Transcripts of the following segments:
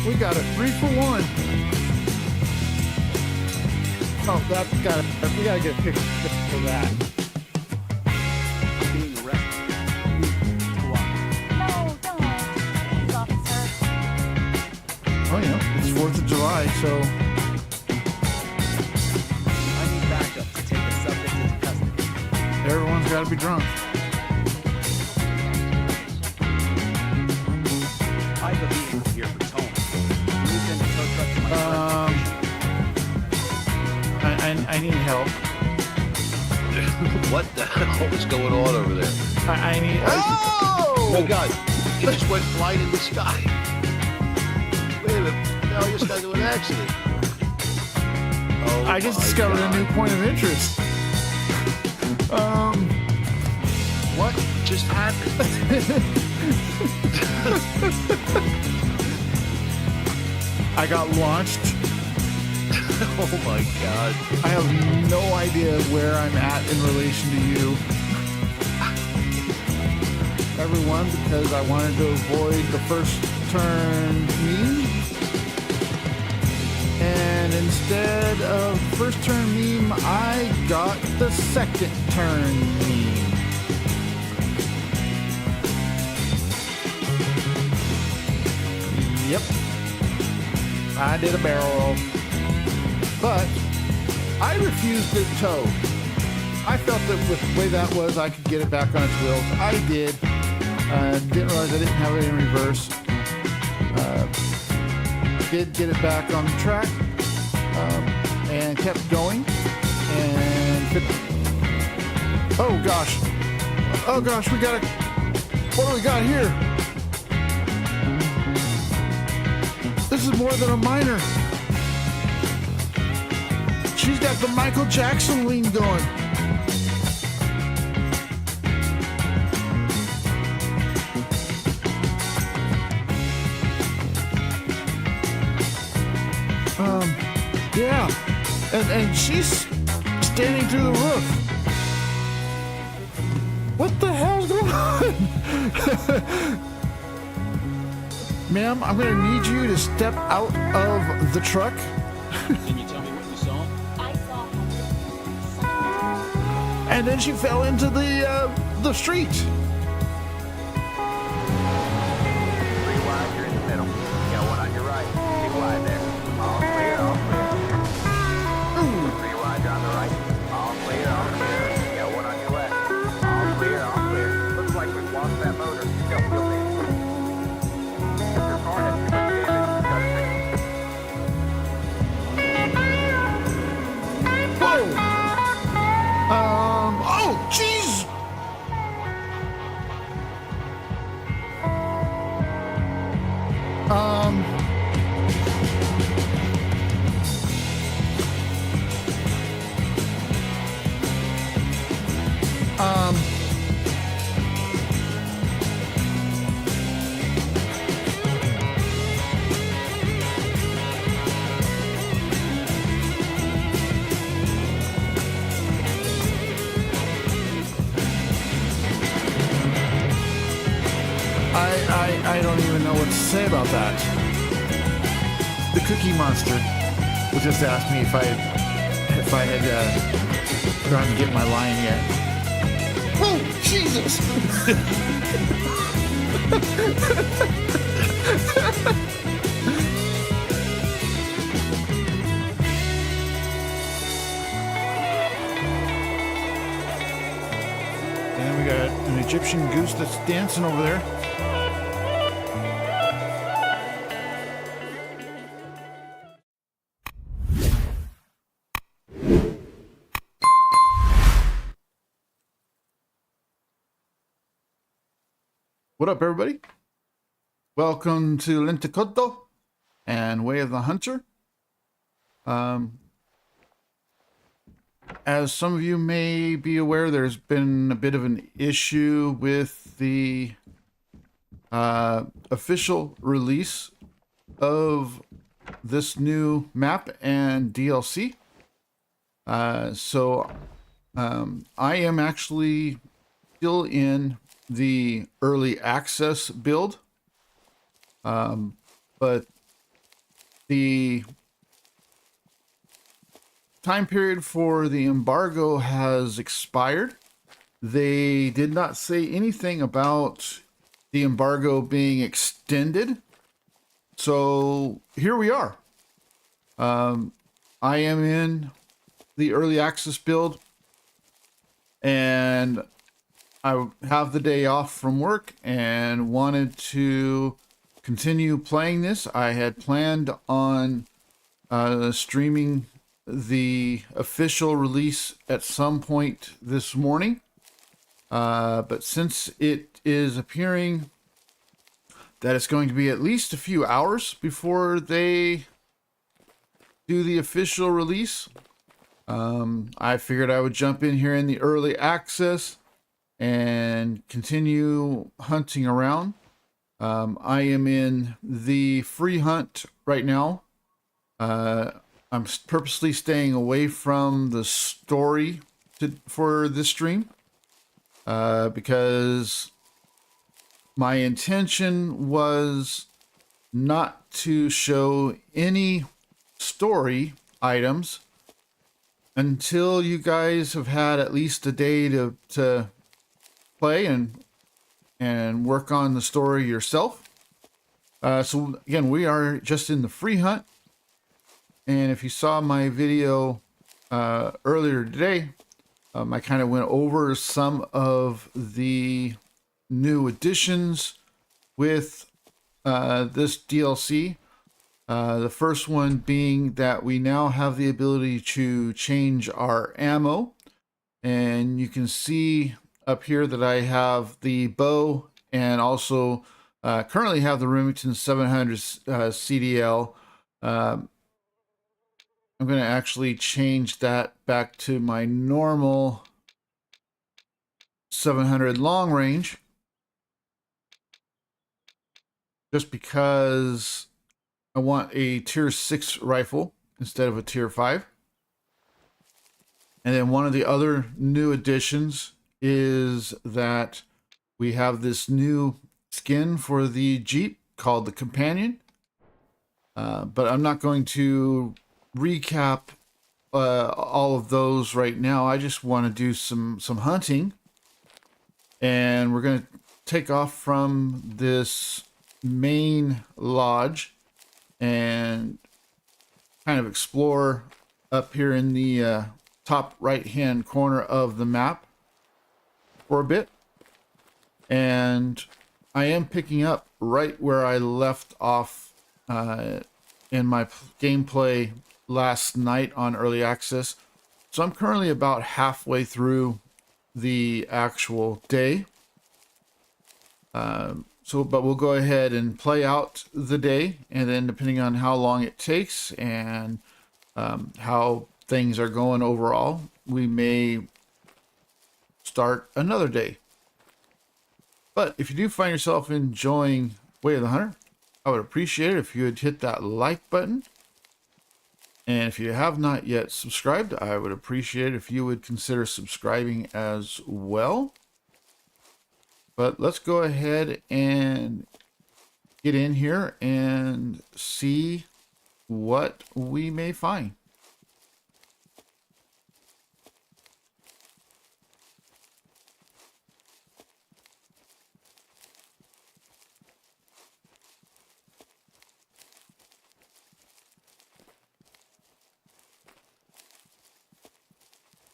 We got a 3-for-1. Oh, we gotta get a picture for that. I'm being arrested. No, don't. Please, officer. Oh, yeah, it's 4th of July, so I need backup to take the subject into custody. everyone's gotta be drunk. I have a vehicle here for towing. Moved in the tow truck to my I need help. What the hell is going on over there? I need. Oh my God! He just went flying in the sky. Wait a minute! No, this guy's in an accident. Oh, I just my discovered God. a new point of interest. What just happened? I got launched. Oh my God! I have no idea where I'm at in relation to you. Everyone, because I wanted to avoid the first turn meme. And instead of first turn meme, I got the second turn meme. Yep. I did a barrel roll. But I refused to tow. I felt that with the way that was, I could get it back on its wheels. I did. Didn't realize I didn't have it in reverse. Did get it back on the track and kept going. And oh gosh, we got a. What do we got here? This is more than a minor. She's got the Michael Jackson lean going. Yeah. And she's standing through the roof. What the hell's going on? Ma'am, I'm gonna need you to step out of the truck. Can you tell me what you saw? I saw her. And then she fell into the street. 3 wide, you're in the middle. You got one on your right. 2 wide there. All clear, all clear. 3 wide, you're on the right. All clear, all clear. You got one on your left. All clear, all clear. Looks like we've lost that motor. Go, you'll see. If your car has too much damage, you gotta fix it. Whoa! Oh, jeez! I don't even know what to say about that. The Cookie Monster just asked me if I had gone to get my line yet. Oh, Jesus! And we got an Egyptian goose that's dancing over there. What up, everybody? Welcome to Lintukoto and Way of the Hunter. As some of you may be aware, there's been a bit of an issue with the official release of this new map and DLC. So I am actually still in the early access build, but the time period for the embargo has expired. They did not say anything about the embargo being extended. So here we are. I am in the early access build, and I have the day off from work and wanted to continue playing this. I had planned on streaming the official release at some point this morning. But since it is appearing that it's going to be at least a few hours before they do the official release, I figured I would jump in here in the early access and continue hunting around. I am in the free hunt right now. I'm purposely staying away from the story for this stream because my intention was not to show any story items until you guys have had at least a day to play and work on the story yourself. So again, we are just in the free hunt. And if you saw my video earlier today, I kind of went over some of the new additions with this DLC. The first one being that we now have the ability to change our ammo. And you can see up here that I have the bow and also currently have the Remington 700 CDL. I'm going to actually change that back to my normal 700 long range, just because I want a tier 6 rifle instead of a tier 5. And then one of the other new additions is that we have this new skin for the Jeep called the Companion. But I'm not going to recap all of those right now. I just want to do some hunting, and we're going to take off from this main lodge and kind of explore up here in the top right hand corner of the map for a bit. And I am picking up right where I left off in my gameplay last night on early access. So I'm currently about halfway through the actual day. But we'll go ahead and play out the day, and then depending on how long it takes and how things are going overall, we may start another day. But if you do find yourself enjoying Way of the Hunter, I would appreciate it if you would hit that like button. And if you have not yet subscribed, I would appreciate it if you would consider subscribing as well. But let's go ahead and get in here and see what we may find.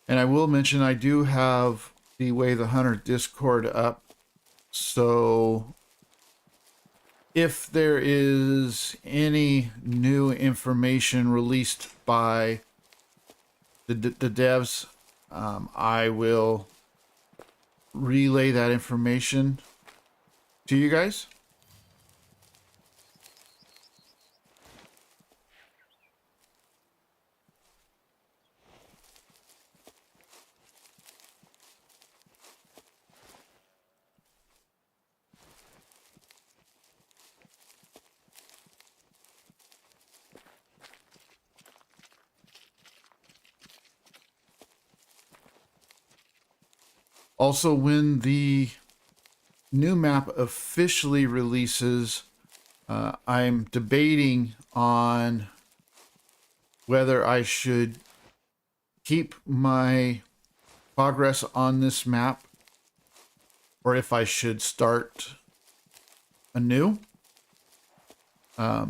And I will mention I do have the Way of the Hunter Discord up. So if there is any new information released by the devs, I will relay that information to you guys. Also, when the new map officially releases, I'm debating on whether I should keep my progress on this map or if I should start anew. I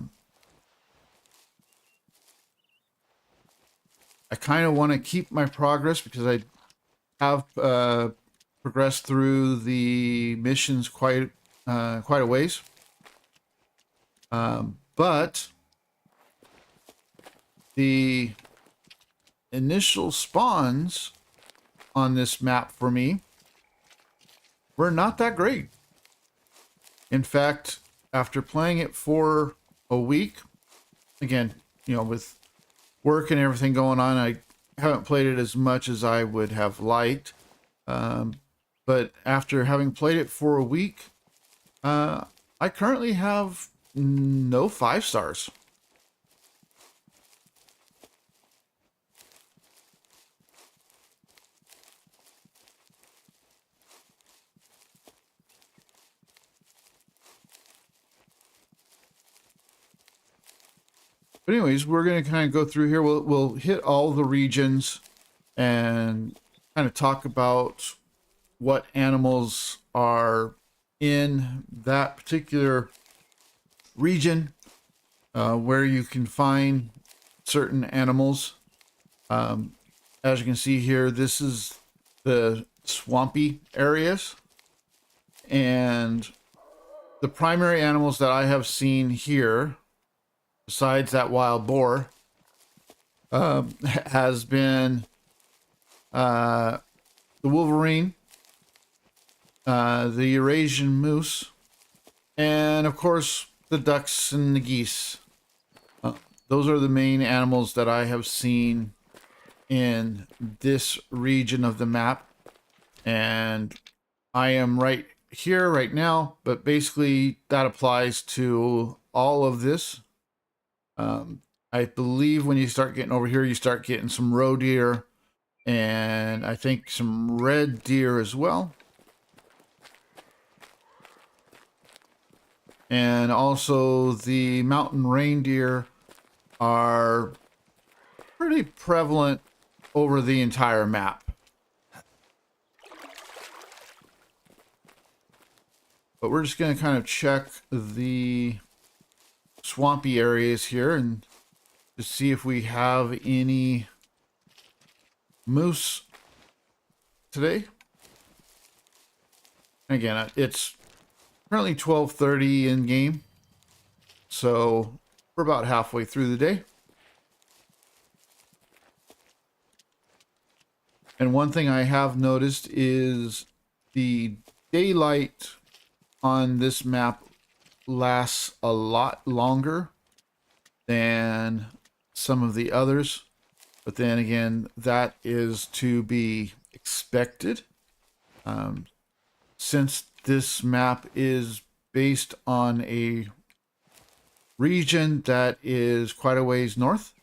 kind of want to keep my progress because I have progressed through the missions quite a ways. But the initial spawns on this map for me were not that great. In fact, after playing it for a week, again, you know, with work and everything going on, I haven't played it as much as I would have liked. But after having played it for a week, I currently have no 5 stars. But anyways, we're going to kind of go through here. We'll hit all the regions and kind of talk about what animals are in that particular region, where you can find certain animals. As you can see here, this is the swampy areas, and the primary animals that I have seen here, besides that wild boar, has been the wolverine, the Eurasian moose, and of course the ducks and the geese. Those are the main animals that I have seen in this region of the map, and I am right here right now, but basically that applies to all of this. I believe when you start getting over here, you start getting some roe deer and I think some red deer as well. And also the mountain reindeer are pretty prevalent over the entire map. But we're just going to kind of check the swampy areas here and just see if we have any moose today. Again, it's currently 12:30 in game, so we're about halfway through the day. And one thing I have noticed is the daylight on this map lasts a lot longer than some of the others. But then again, that is to be expected. Since this map is based on a region that is quite a ways north.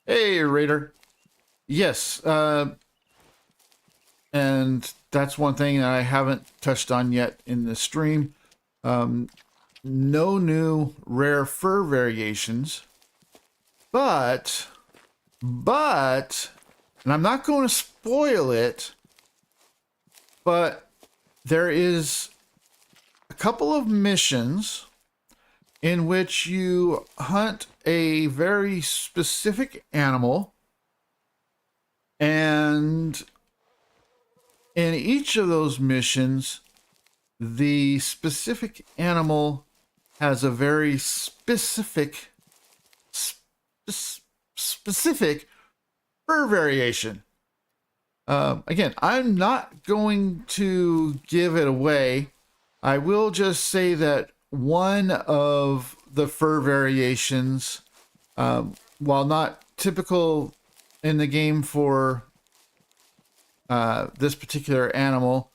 Hey, Raider. Yes, and that's one thing that I haven't touched on yet in the stream. No new rare fur variations, but, and I'm not going to spoil it, but there is a couple of missions in which you hunt a very specific animal, and in each of those missions, the specific animal has a very specific fur variation. Again, I'm not going to give it away. I will just say that one of the fur variations, while not typical in the game for this particular animal,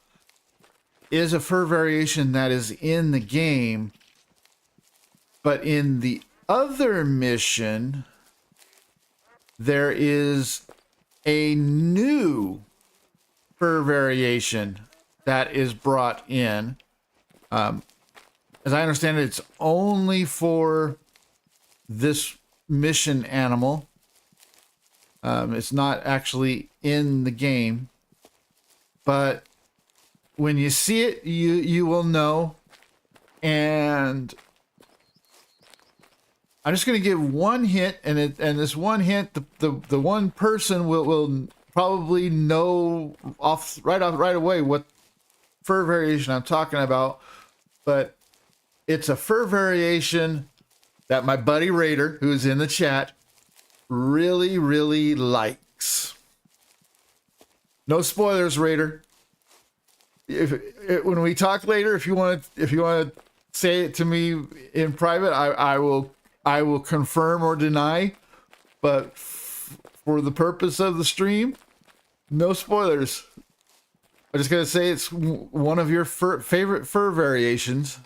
is a fur variation that is in the game, but in the other mission there is a new fur variation that is brought in. as I understand it, it's only for this mission animal. It's not actually in the game, but when you see it, you will know. And I'm just going to give one hint, and this one hint, the one person will probably know right away what fur variation I'm talking about. But it's a fur variation that my buddy Raider, who's in the chat, really, really likes. No spoilers, Raider. When we talk later, if you want to say it to me in private, I will confirm or deny. But for the purpose of the stream, no spoilers. I'm just gonna say it's one of your favorite fur variations,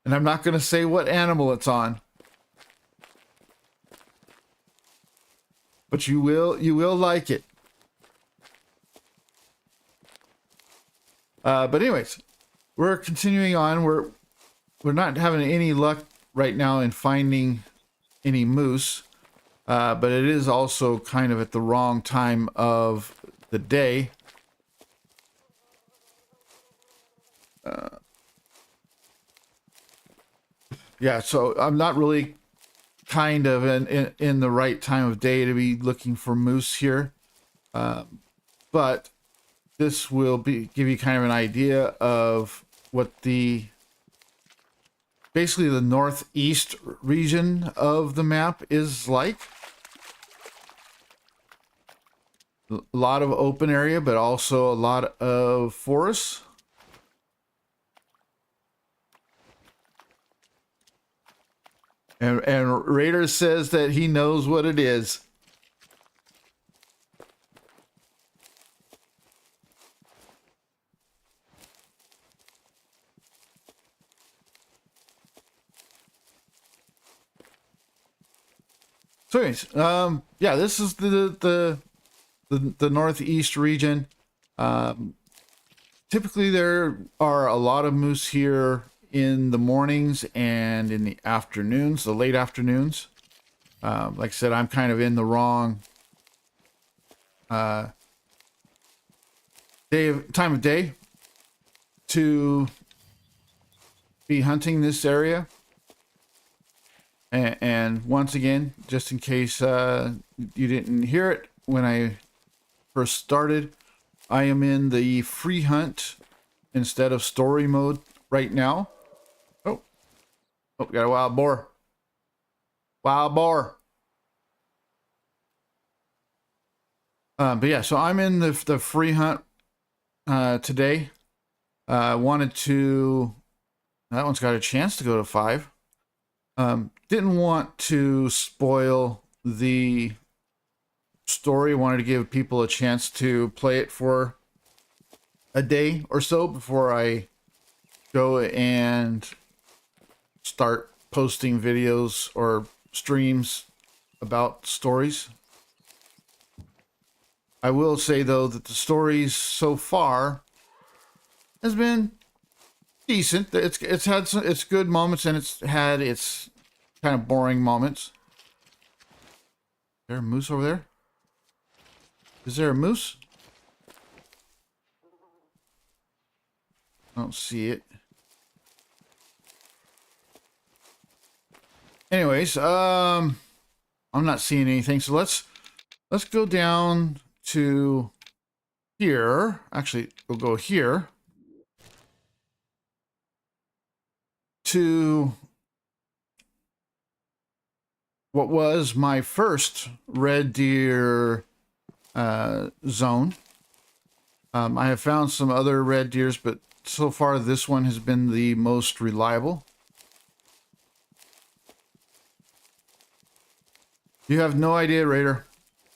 and I'm not gonna say what animal it's on. But you will like it. But anyways, we're continuing on. We're not having any luck right now in finding any moose, but it is also kind of at the wrong time of the day. Yeah, so I'm not really kind of in the right time of day to be looking for moose here, but this will give you kind of an idea of what basically the northeast region of the map is like. A lot of open area, but also a lot of forests. And Raider says that he knows what it is. So anyways, yeah, this is the northeast region. Typically there are a lot of moose here in the mornings and in the afternoons, the late afternoons. Like I said, I'm kind of in the wrong time of day to be hunting this area. And once again, just in case you didn't hear it when I first started, I am in the free hunt instead of story mode right now. Oh, got a wild boar. Wild boar. But yeah, so I'm in the free hunt today. Wanted to... That one's got a chance to go to 5. Didn't want to spoil the story. Wanted to give people a chance to play it for a day or so before I go and start posting videos or streams about stories. I will say though that the stories so far has been decent. It's had its good moments, and it's had its kind of boring moments. Is there a moose over there? Is there a moose? I don't see it. Anyways, I'm not seeing anything, so let's go down to here. Actually, we'll go here to what was my first red deer zone. I have found some other red deers, but so far this one has been the most reliable. You have no idea, Raider.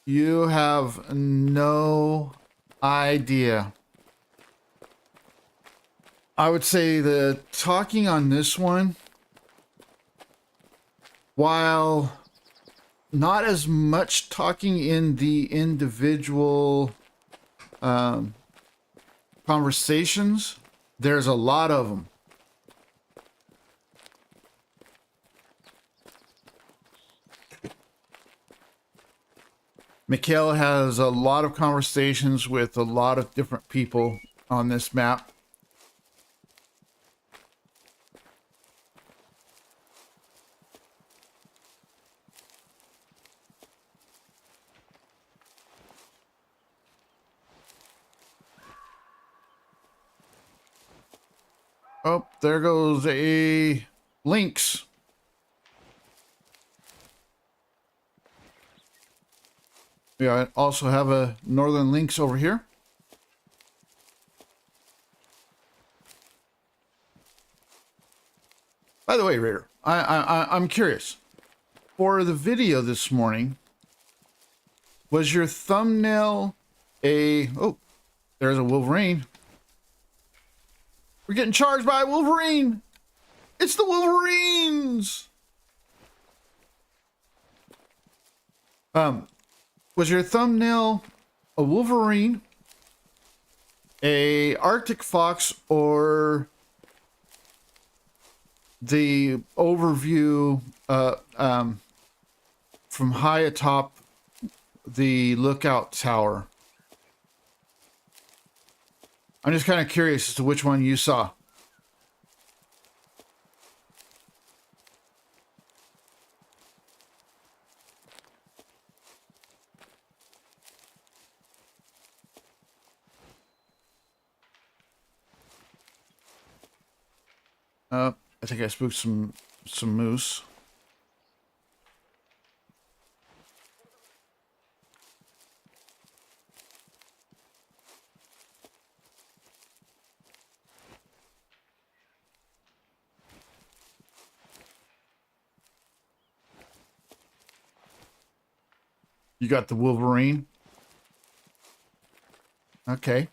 You have no idea. I would say the talking on this one, while not as much talking in the individual conversations, there's a lot of them. Mikhail has a lot of conversations with a lot of different people on this map. Oh, there goes a lynx. We also have a northern lynx over here. By the way, Raider, I'm curious. For the video this morning, was your thumbnail a... Oh, there's a Wolverine. We're getting charged by a Wolverine. It's the Wolverines. Was your thumbnail a Wolverine, a Arctic fox, or the overview from high atop the lookout tower? I'm just kind of curious as to which one you saw. I think I spooked some moose. You got the Wolverine? Okay.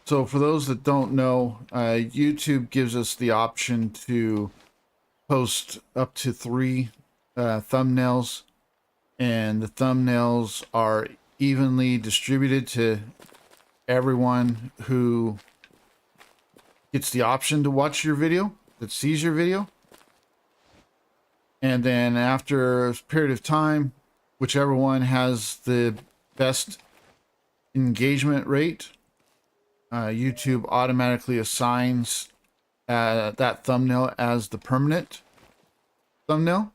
So for those that don't know, YouTube gives us the option to post up to 3 thumbnails, and the thumbnails are evenly distributed to everyone who gets the option to watch your video, that sees your video. And then after a period of time, whichever one has the best engagement rate, YouTube automatically assigns that thumbnail as the permanent thumbnail.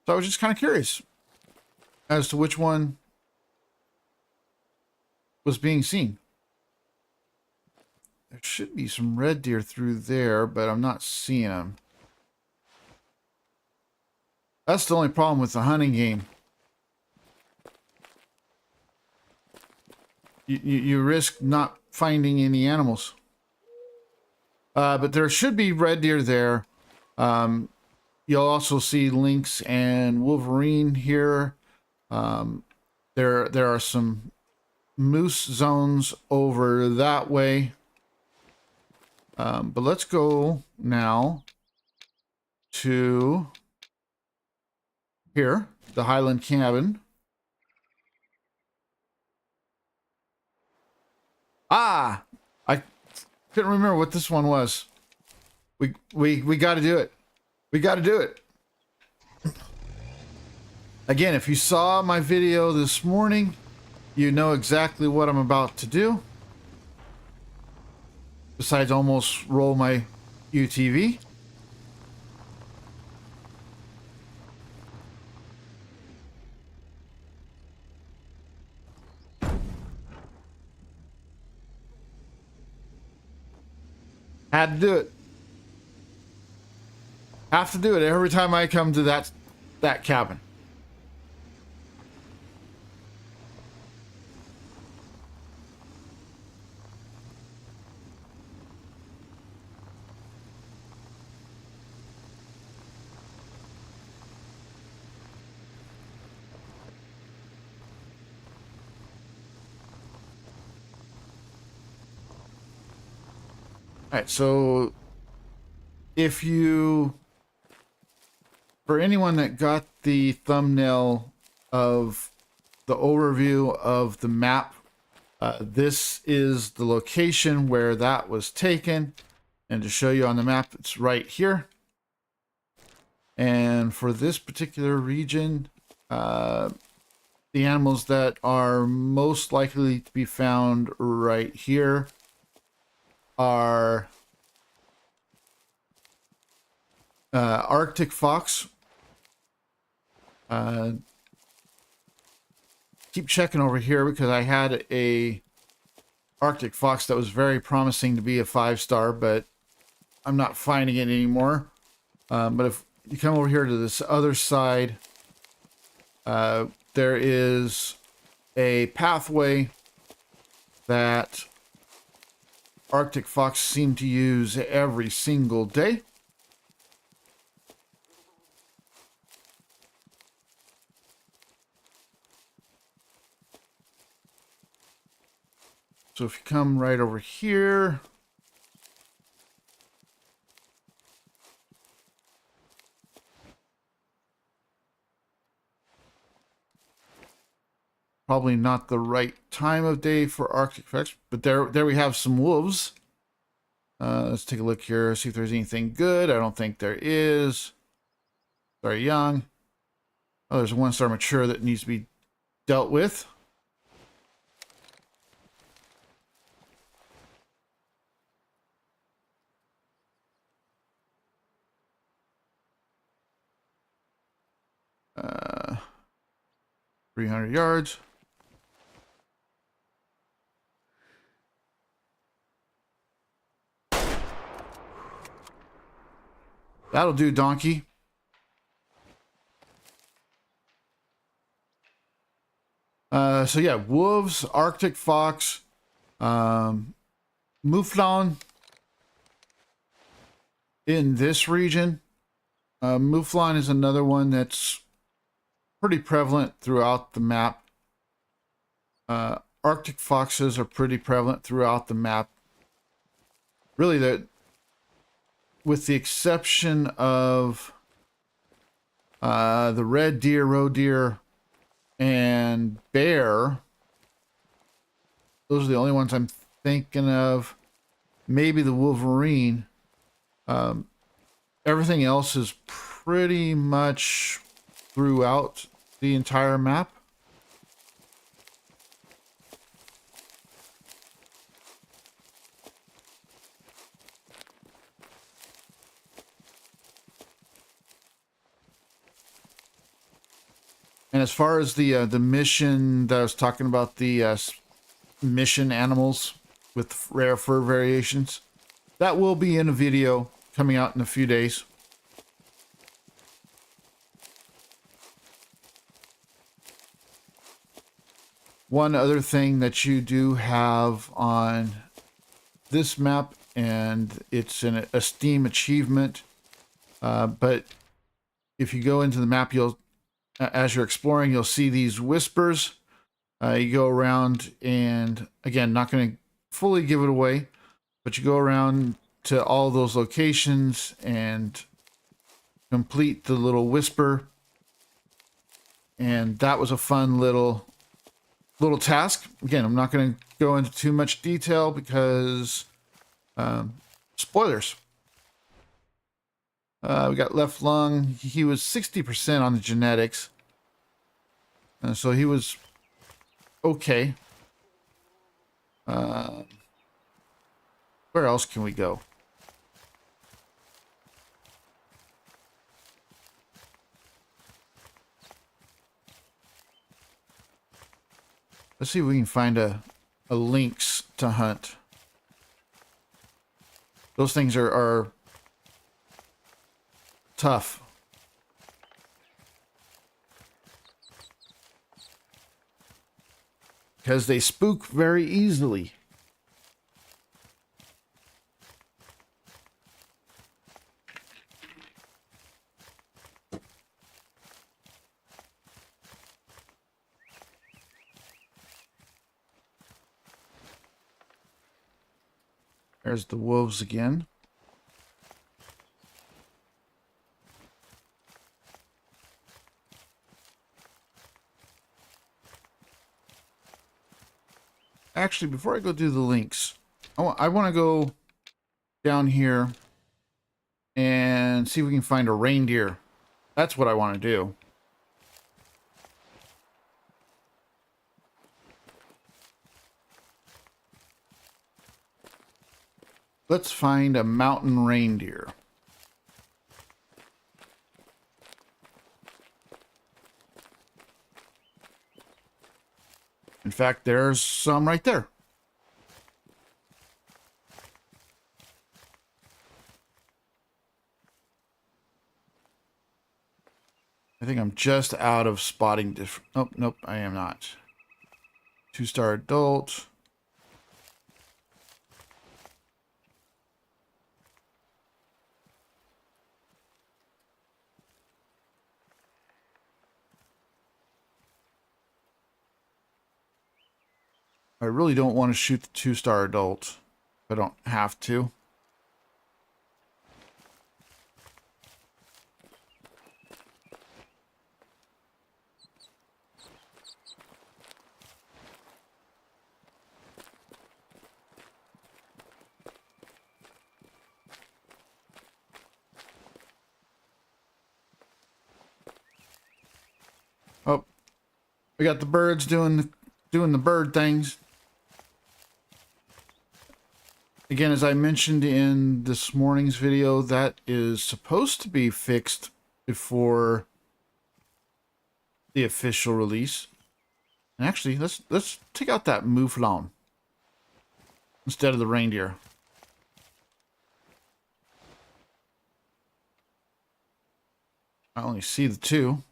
So I was just kind of curious as to which one was being seen. There should be some red deer through there, but I'm not seeing them. That's the only problem with the hunting game. You risk not finding any animals. But there should be red deer there. You'll also see lynx and wolverine here. There are some moose zones over that way. But let's go now to here, the Highland Cabin. Ah, I couldn't remember what this one was. We got to do it. We got to do it. Again, if you saw my video this morning, you know exactly what I'm about to do. Besides almost roll my UTV. Had to do it. Have to do it every time I come to that cabin. All right, so if you, for anyone that got the thumbnail of the overview of the map This is the location where that was taken. And to show you on the map, it's right here. And for this particular region, the animals that are most likely to be found right here are Arctic fox. Keep checking over here because I had a Arctic fox that was very promising to be a 5-star, but I'm not finding it anymore. But if you come over here to this other side, there is a pathway that Arctic fox seem to use every single day. So if you come right over here, probably not the right time of day for Arctic fox, but there we have some wolves. Let's take a look here, see if there's anything good. I don't think there is. Very young. Oh, there's a 1-star mature that needs to be dealt with. Uh, 300 yards. That'll do, donkey. So yeah, wolves, Arctic fox, mouflon in this region. Mouflon is another one that's pretty prevalent throughout the map. Arctic foxes are pretty prevalent throughout the map. Really, with the exception of the red deer, roe deer, and bear, those are the only ones I'm thinking of. Maybe the wolverine. Everything else is pretty much throughout the entire map. And as far as the mission that I was talking about, the mission animals with rare fur variations, that will be in a video coming out in a few days. One other thing that you do have on this map, and it's an esteem achievement, but if you go into the map, you'll, as you're exploring, you'll see these whispers. You go around, and again, not going to fully give it away, but you go around to all those locations and complete the little whisper. And that was a fun little task. Again, I'm not going to go into too much detail because spoilers. We got left lung. He was 60% on the genetics. So he was okay. Where else can we go? Let's see if we can find a lynx to hunt. Those things are tough. Because they spook very easily. There's the wolves again. Actually, before I go do the links, I want to go down here and see if we can find a reindeer. That's what I want to do. Let's find a mountain reindeer. In fact, there's some right there. I think I'm just out of spotting different. Nope, nope, I am not. 2-star adult. I really don't want to shoot the 2-star adult. I don't have to. Oh, we got the birds doing the bird things. Again, as I mentioned in this morning's video, that is supposed to be fixed before the official release. And actually, let's take out that mouflon instead of the reindeer. I only see the two.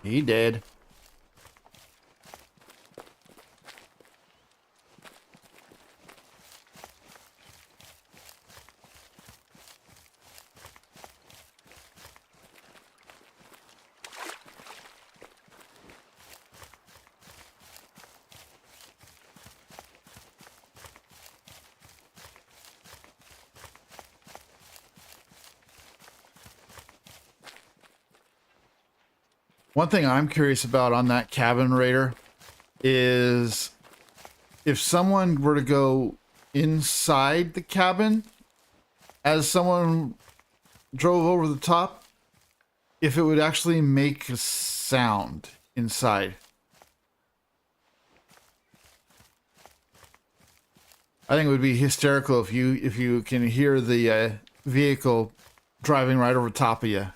He did. One thing I'm curious about on that cabin raider is if someone were to go inside the cabin as someone drove over the top, if it would actually make a sound inside. I think it would be hysterical if you can hear the vehicle driving right over top of you.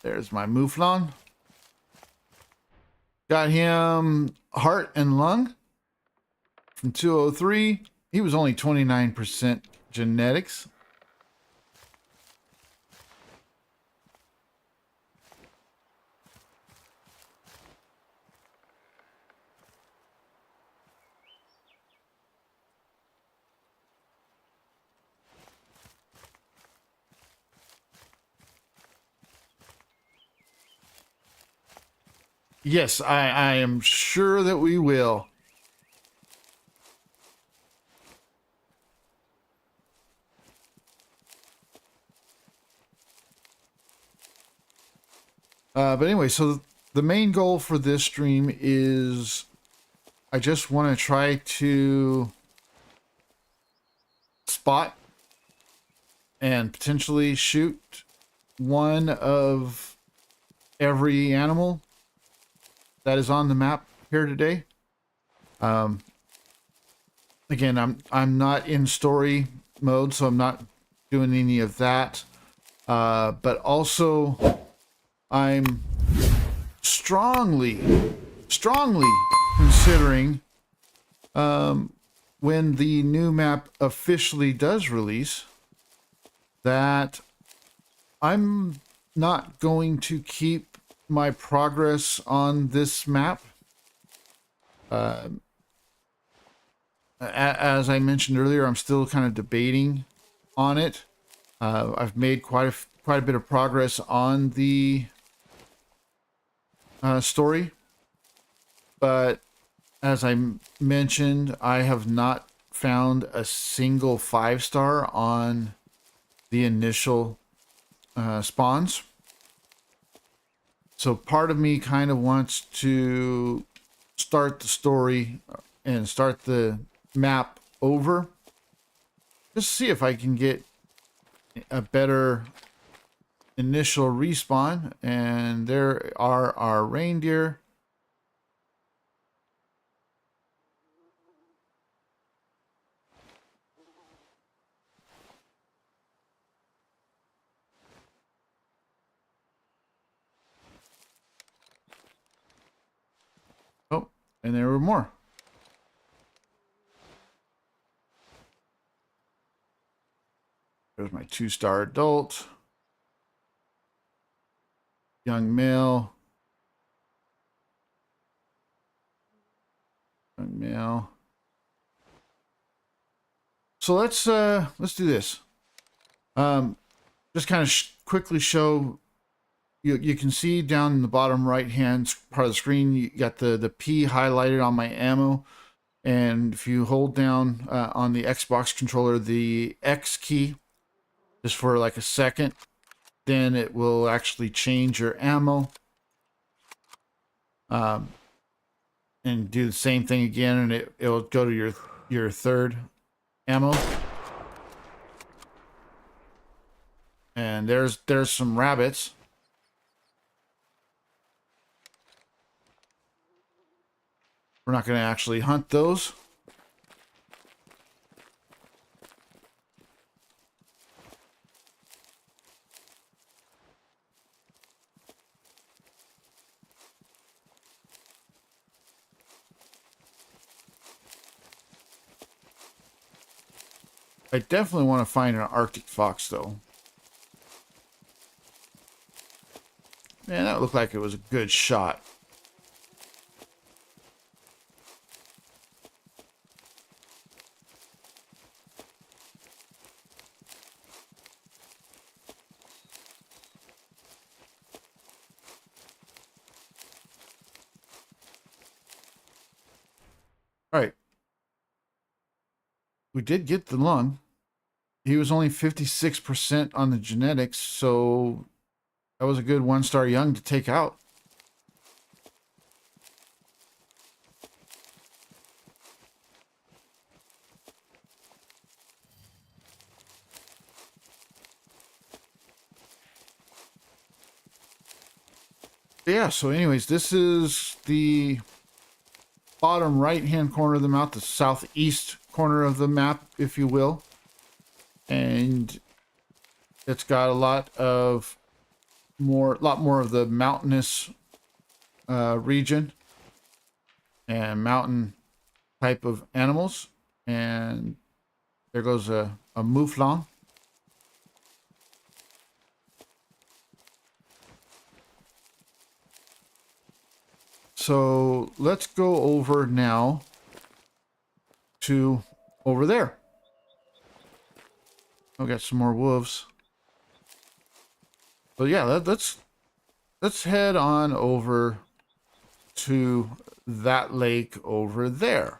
There's my mouflon. Got him heart and lung from 203. He was only 29% genetics. Yes, I am sure that we will. But anyway, so the main goal for this stream is I just want to try to spot and potentially shoot one of every animal that is on the map here today. Again, I'm not in story mode, so I'm not doing any of that. But also, I'm strongly considering when the new map officially does release that I'm not going to keep my progress on this map. As I mentioned earlier, I'm still kind of debating on it. I've made quite a bit of progress on the story, but as I mentioned, I have not found a single 5-star on the initial spawns. So part of me kind of wants to start the story and start the map over. Just see if I can get a better initial respawn. And there are our reindeer. Oh, and there were more. There's my 2-star adult. Young male. Young male. So let's do this. Just kind of quickly show you can see down in the bottom right hand part of the screen, you got the P highlighted on my ammo. And if you hold down on the Xbox controller the X key just for like a second, then it will actually change your ammo. And do the same thing again, and it'll go to your third ammo. And there's some rabbits. We're not going to actually hunt those. I definitely want to find an Arctic fox, though. Man, that looked like it was a good shot. All right. We did get the lung. He was only 56% on the genetics, so that was a good 1-star young to take out. Yeah, so anyways, this is the bottom right-hand corner of the map, the southeast corner of the map, if you will. And it's got a lot more of the mountainous region and mountain type of animals. And there goes a mouflon. So let's go over now to over there. I've got some more wolves. So yeah, let's head on over to that lake over there.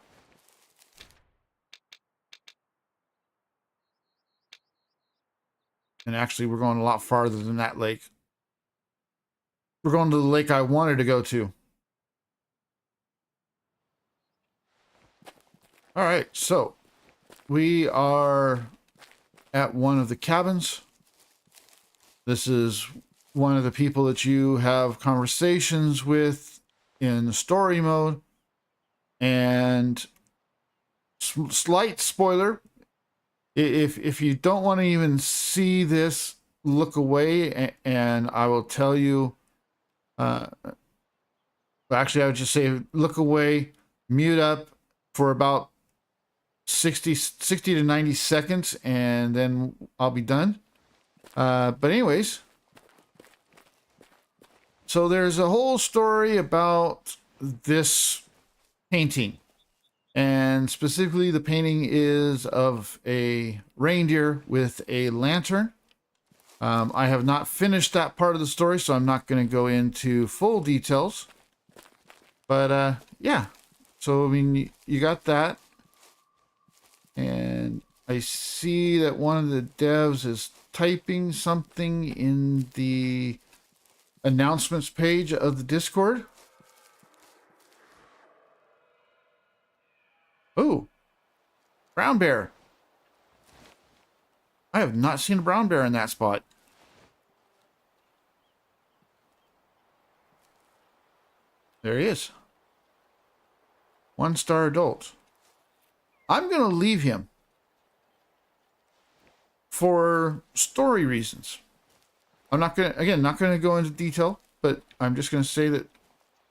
And actually, we're going a lot farther than that lake. We're going to the lake I wanted to go to. All right, so we are at one of the cabins. This is one of the people that you have conversations with in the story mode. And slight spoiler, if you don't want to even see this, look away, and I will tell you, actually I would just say look away, mute up for about 60 to 90 seconds, and then I'll be done. But anyways, so there's a whole story about this painting, and specifically the painting is of a reindeer with a lantern. I have not finished that part of the story, so I'm not going to go into full details, but yeah, so I mean, you got that. And I see that one of the devs is typing something in the announcements page of the Discord. Oh, brown bear. I have not seen a brown bear in that spot. There he is. 1-star adult. I'm going to leave him for story reasons. I'm not going to, again, not going to go into detail, but I'm just going to say that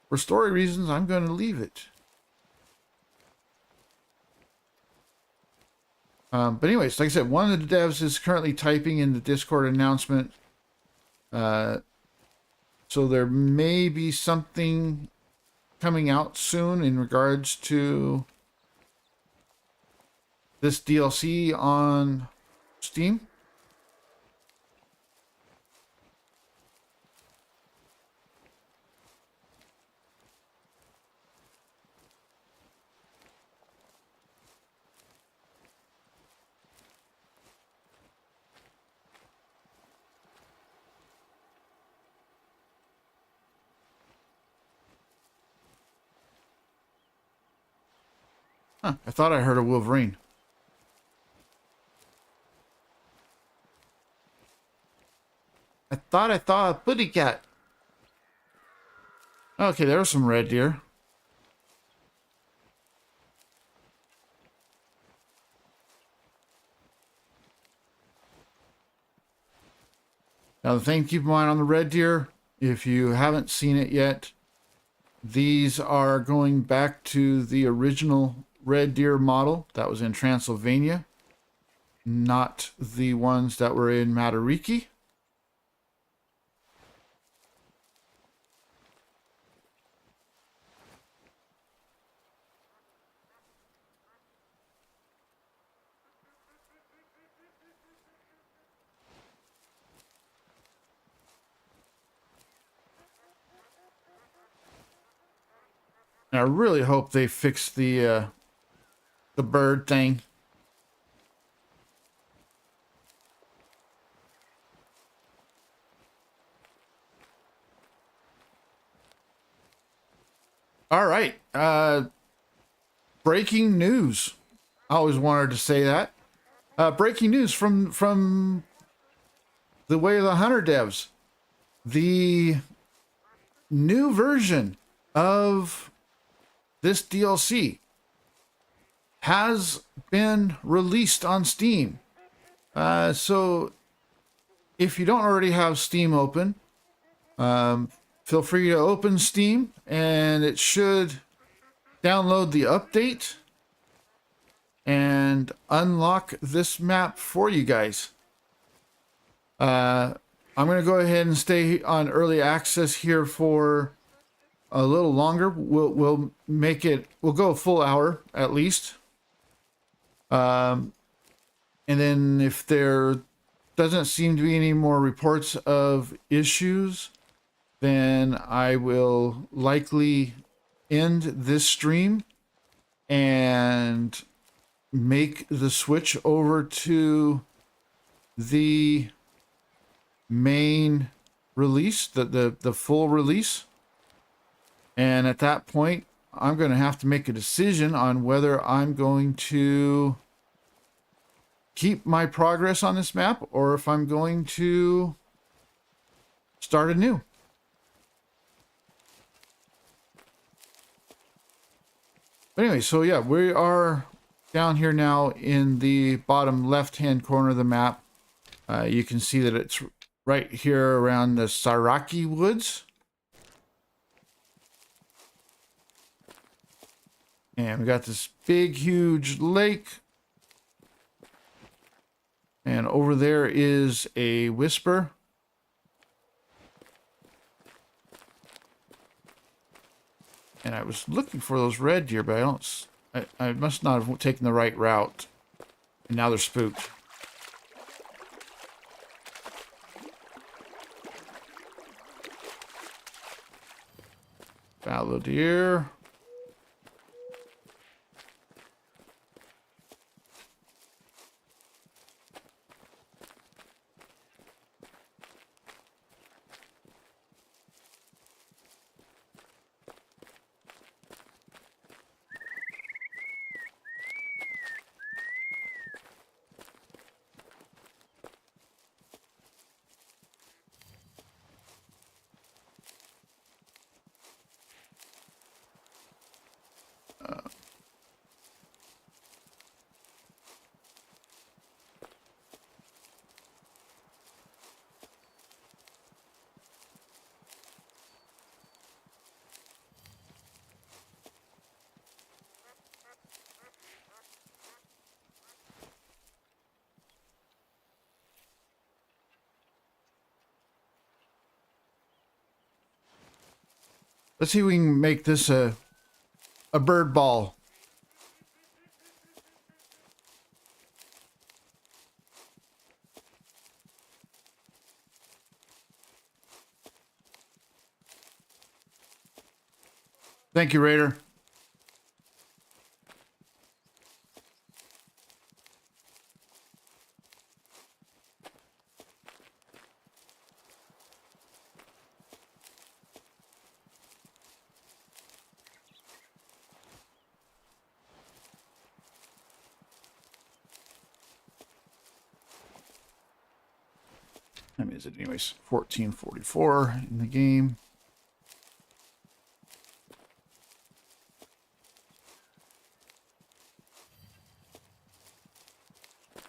for story reasons, I'm going to leave it. But anyways, like I said, one of the devs is currently typing in the Discord announcement. So there may be something coming out soon in regards to this DLC on Steam. Huh, I thought I heard a Wolverine. I thought I saw a putty cat. Okay, there's some red deer. Now the thing to keep in mind on the red deer, if you haven't seen it yet, these are going back to the original red deer model that was in Transylvania, not the ones that were in Matariki. And I really hope they fix the bird thing. All right. Breaking news. I always wanted to say that. Breaking news from the Way of the Hunter devs. The new version of this DLC has been released on Steam. So if you don't already have Steam open, feel free to open Steam and it should download the update and unlock this map for you guys. I'm going to go ahead and stay on early access here for a little longer. We'll make it, we'll go a full hour at least. And then if there doesn't seem to be any more reports of issues, then I will likely end this stream and make the switch over to the main release, the full release. And at that point, I'm going to have to make a decision on whether I'm going to keep my progress on this map or if I'm going to start anew. But anyway, so yeah, we are down here now in the bottom left-hand corner of the map. You can see that it's right here around the Saraki Woods. And we got this big, huge lake. And over there is a whisper. And I was looking for those red deer, but I must not have taken the right route. And now they're spooked. Fallow deer. Let's see if we can make this a bird ball. Thank you, Raider. How many is it anyways? 1444 in the game.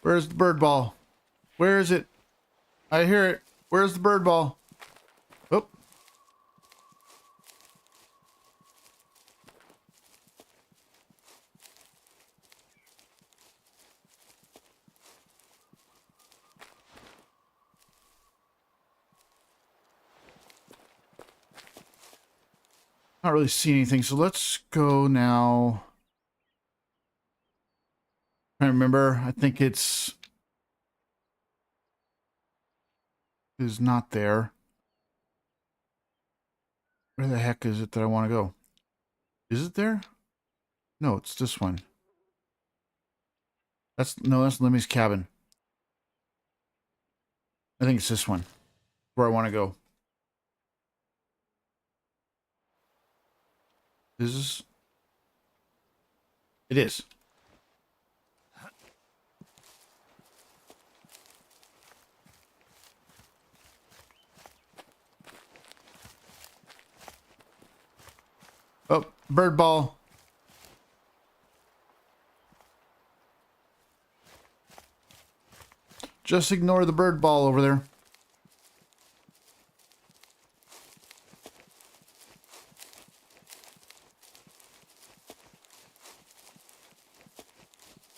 Where's the bird ball? Where is it? I hear it. Where's the bird ball? Oh. Not really seeing anything, so let's go now. I remember. I think it's is not there. Where the heck is it that I want to go? Is it there? No, it's this one. That's Lemmy's cabin. I think it's this one where I want to go. Is this? It is. Oh, bird ball. Just ignore the bird ball over there.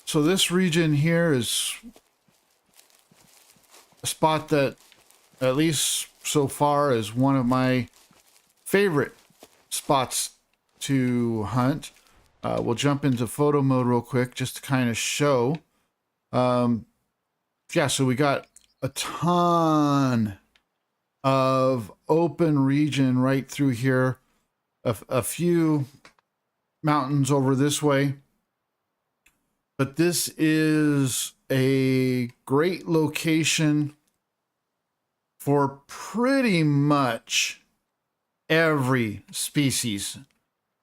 So this region here is a spot that, at least so far, is one of my favorite spots to hunt. We'll jump into photo mode real quick just to kind of show. Yeah, so we got a ton of open region right through here. A few mountains over this way. But this is a great location for pretty much every species.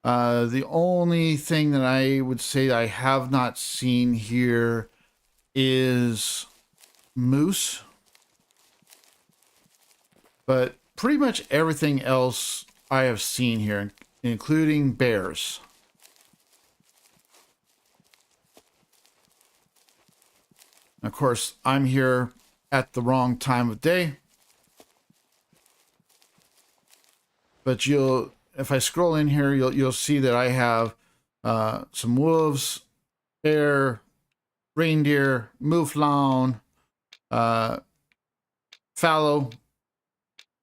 The only thing that I would say I have not seen here is moose. But pretty much everything else I have seen here, including bears. Of course, I'm here at the wrong time of day. But if I scroll in here, you'll see that I have some wolves, bear, reindeer, mouflon, fallow.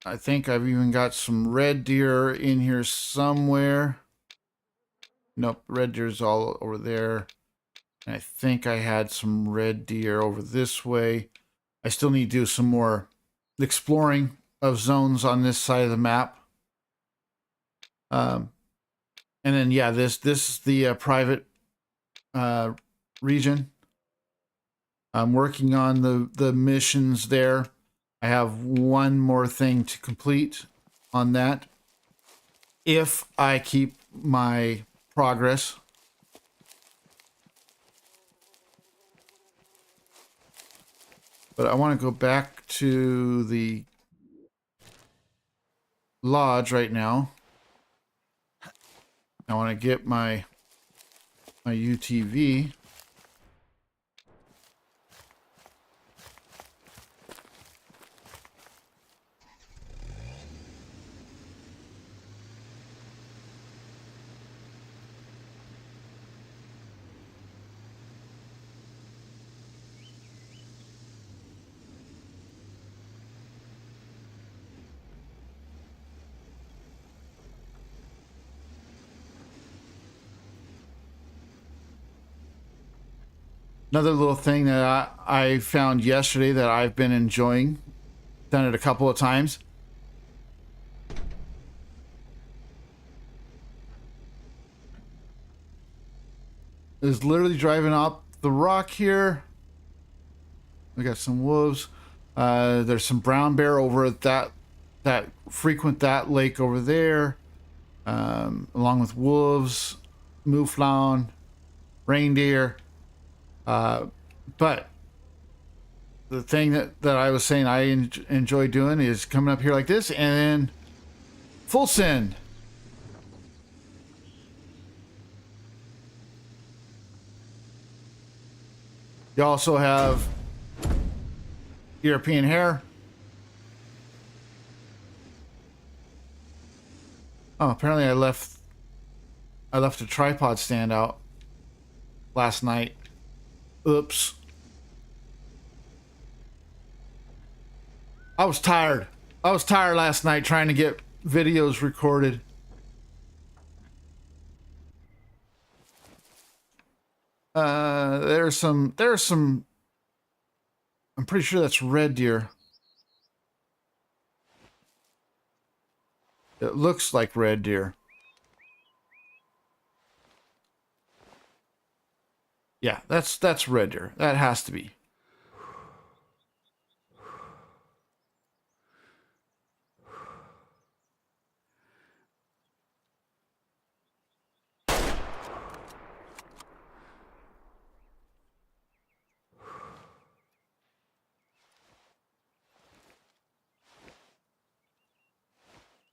I think I've even got some red deer in here somewhere. Nope, red deer's all over there. And I think I had some red deer over this way. I still need to do some more exploring of zones on this side of the map. And then, yeah, this is the private region. I'm working on the missions there. I have one more thing to complete on that, if I keep my progress. But I want to go back to the lodge right now. I want to get my UTV. Another little thing that I found yesterday that I've been enjoying, done it a couple of times. Is literally driving up the rock here. We got some wolves. There's some brown bear over at that frequent that lake over there, along with wolves, mouflon, reindeer. But the thing that I was saying I enjoy doing is coming up here like this and then full send. You also have European hare. Oh, apparently I left a tripod stand out last night. Oops. I was tired. I was tired last night trying to get videos recorded. There's some, I'm pretty sure that's red deer. It looks like red deer. Yeah, that's red deer. That has to be.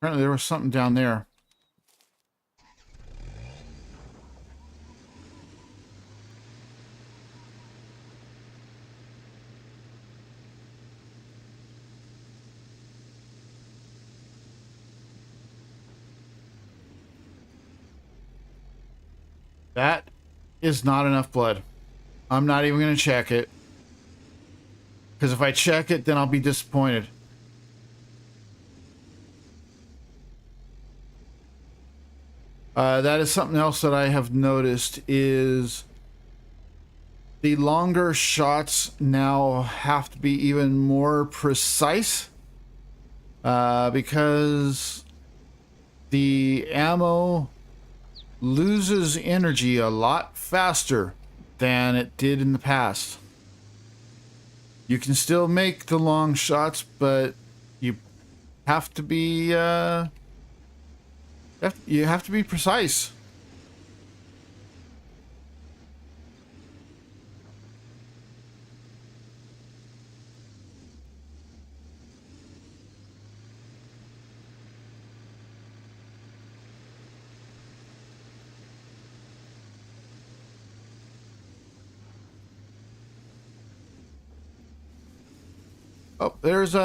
Apparently there was something down there. That is not enough blood. I'm not even going to check it. Because if I check it, then I'll be disappointed. That is something else that I have noticed is the longer shots now have to be even more precise because the ammo loses energy a lot faster than it did in the past. You can still make the long shots, but you have to be you have to be precise. Oh, there's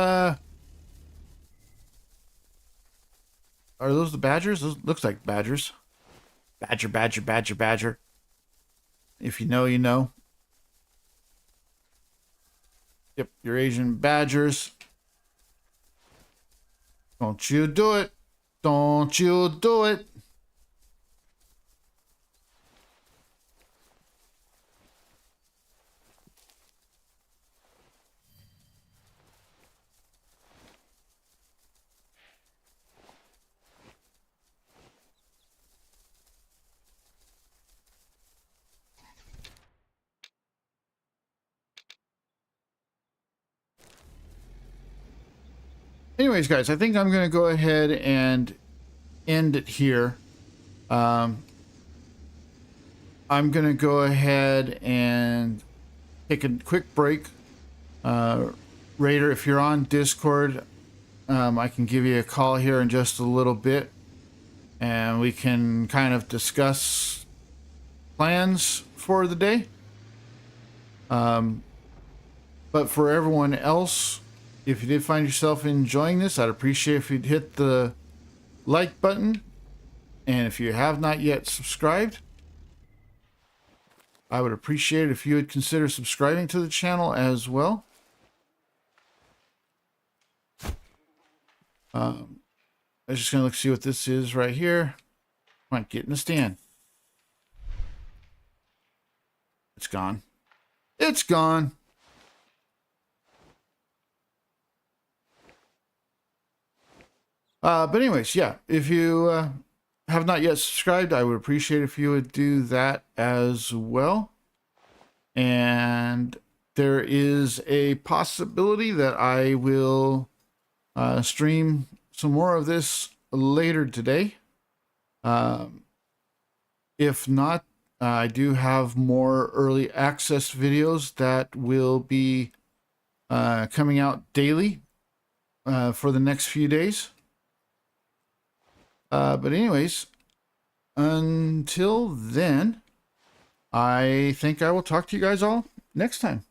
are those the badgers? Those looks like badgers. Badger, badger, badger, badger. If you know, you know. Yep, your Asian badgers. Don't you do it. Don't you do it. Anyways, guys, I think I'm going to go ahead and end it here. I'm going to go ahead and take a quick break. Raider, if you're on Discord, I can give you a call here in just a little bit, and we can kind of discuss plans for the day. But for everyone else, if you did find yourself enjoying this, I'd appreciate if you'd hit the like button. And if you have not yet subscribed, I would appreciate it if you would consider subscribing to the channel as well. I'm just going to see what this is right here. Come on, get in the stand. It's gone. It's gone. But anyways, yeah, if you have not yet subscribed, I would appreciate if you would do that as well. And there is a possibility that I will stream some more of this later today. If not, I do have more early access videos that will be coming out daily for the next few days. But anyways, until then, I think I will talk to you guys all next time.